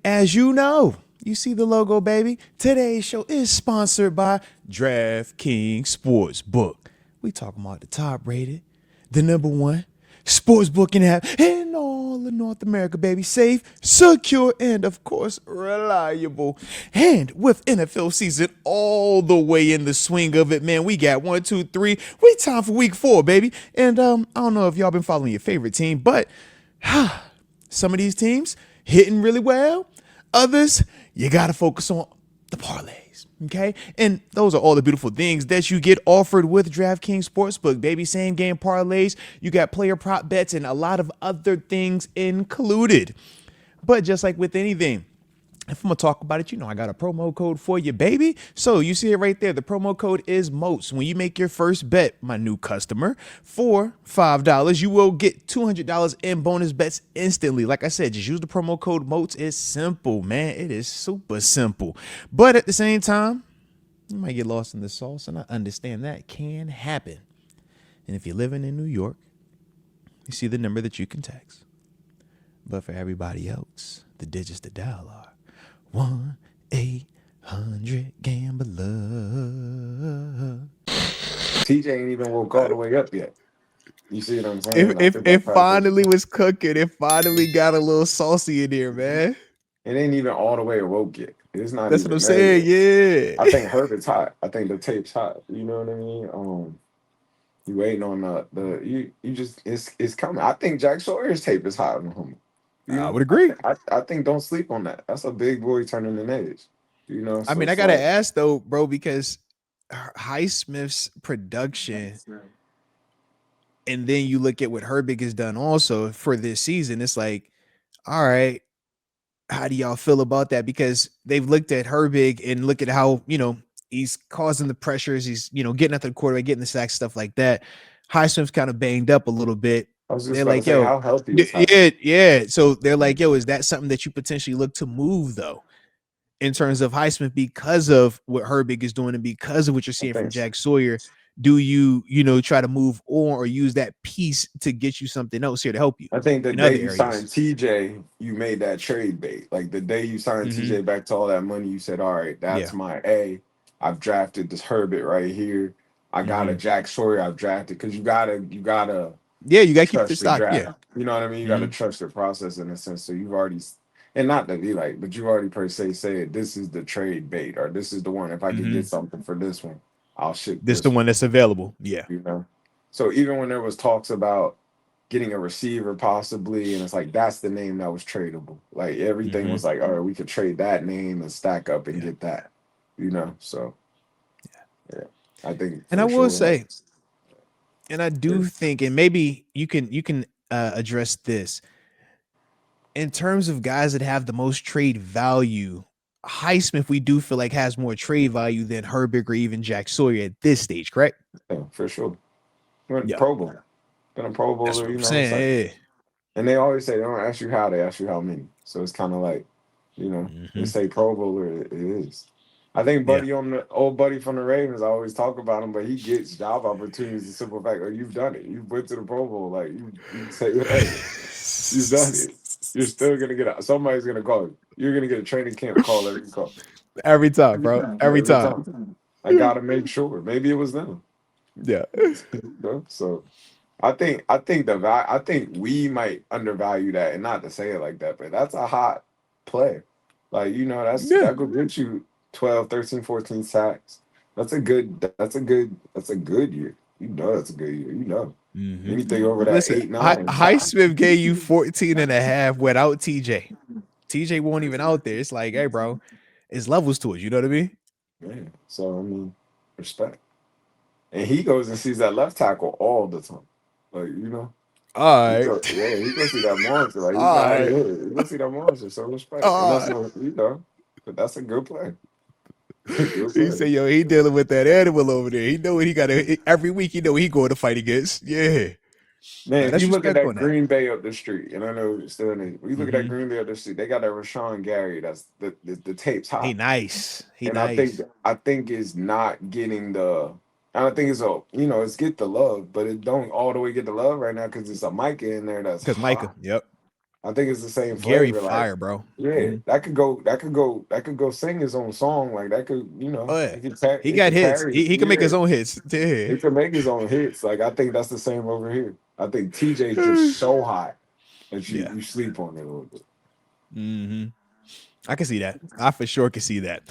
As you see the logo, baby. Today's show is sponsored by DraftKings Sportsbook. We talking about the top rated, the number one sports booking app in all of North America, baby. Safe, secure, and of course, reliable. And with NFL season all the way in the swing of it, man, we got 1, 2, 3. We time for week 4, baby. And I don't know if y'all been following your favorite team, but some of these teams hitting really well. Others, you got to focus on the parlays, okay? And those are all the beautiful things that you get offered with DraftKings Sportsbook, baby. Same game parlays, you got player prop bets, and a lot of other things included. But just like with anything, if I'm gonna talk about it, I got a promo code for you, baby. So you see it right there. The promo code is Moats. When you make your first bet, my new customer, for $5, you will get $200 in bonus bets instantly. Like I said, just use the promo code Moats. It's simple, man. It is super simple. But at the same time, you might get lost in the sauce, and I understand that can happen. And if you're living in New York, you see the number that you can text. But for everybody else, the digits to dial are 1-800-GAMBLER. TJ ain't even woke all the way up yet. You see what I'm saying? If it finally was cooking, it finally got a little saucy in there, man. It ain't even all the way awoke yet. It's not. That's even what I'm saying. yet. Yeah. I think Herbert's hot. I think the tape's hot. You know what I mean? You waiting on you just it's coming. I think Jack Sawyer's tape is hot on him. I would agree. I think don't sleep on that. That's a big boy turning an edge. I mean, I gotta ask though, bro, because Highsmith's production, and then you look at what Herbig has done also for this season. It's like, all right, how do y'all feel about that? Because they've looked at Herbig and look at how he's causing the pressures. He's getting after the quarterback, getting the sacks, stuff like that. Highsmith's kind of banged up a little bit. I was just about to say, how healthy is yeah. So they're like, yo, is that something that you potentially look to move though, in terms of Highsmith, because of what Herbig is doing and because of what you're seeing from Jack Sawyer? Do you try to move on or use that piece to get you something else here to help you? I think the day you signed TJ, you made that trade bait. Like the day you signed TJ back to all that money, you said, all right, that's my A. I've drafted this Herbert right here. I got a Jack Sawyer I've drafted, because you gotta you gotta keep the stock. Yeah. You know what I mean? You gotta trust the process in a sense. So you've already, and not to be like, but you already per se said this is the trade bait, or this is the one. If I can get something for this one, I'll ship this the one that's available. Yeah. So even when there was talks about getting a receiver possibly, and it's like that's the name that was tradable. Like everything was like, all right, we could trade that name and stack up and get that. So yeah. I think, and I will say, and I do think, and maybe you can address this in terms of guys that have the most trade value. Highsmith, we do feel like has more trade value than Herbig or even Jack Sawyer at this stage, correct? Yeah, for sure. Pro Bowl. Been a Pro Bowler, That's what I'm saying. And they always say they don't ask you how, they ask you how many. So it's kind of like, they say Pro Bowler, it is. I think old buddy from the Ravens, I always talk about him, but he gets job opportunities. The simple fact, you've done it. You went to the Pro Bowl. Like you say, hey, you've done it. You're still gonna get somebody's gonna call you. You're gonna get a training camp call every time, bro. Every time. I gotta make sure. Maybe it was them. Yeah. So I think we might undervalue that, and not to say it like that, but that's a hot play. Like, that could get you 12, 13, 14 sacks. That's a good year. That's a good year. That's a good year. Anything over that 8, 9. Highsmith gave you 14 and a half without TJ. TJ won't even out there. It's like, hey, bro, it's levels to it. You know what I mean? Yeah. So I mean, respect. And he goes and sees that left tackle all the time. Like, all right. He goes see that monster. Like, he goes see that monster. So respect. But that's a good play. He said, yo, he dealing with that animal over there. He know what he got to, every week he know what he going to fight against. Yeah. Man, if you look at that Green Bay up the street, and I know it's still in it. You look at that Green Bay up the street, they got that Rashawn Gary. That's the tape's hot. He nice. I think it's not getting the. I don't think it's it's get the love, but it don't all the way get the love right now because it's a Micah in there. That's because Micah. Yep. I think it's the same Gary flavor. Like, fire, bro. yeah, that could go sing his own song. Like that could, Oh yeah, he it got could hits. carry. He can make Yeah, his own hits. Yeah, it could make his own hits. Like I think that's the same over here. I think TJ's just so hot that you yeah. you sleep on it a little bit. Mm-hmm. I can see that. I for sure can see that.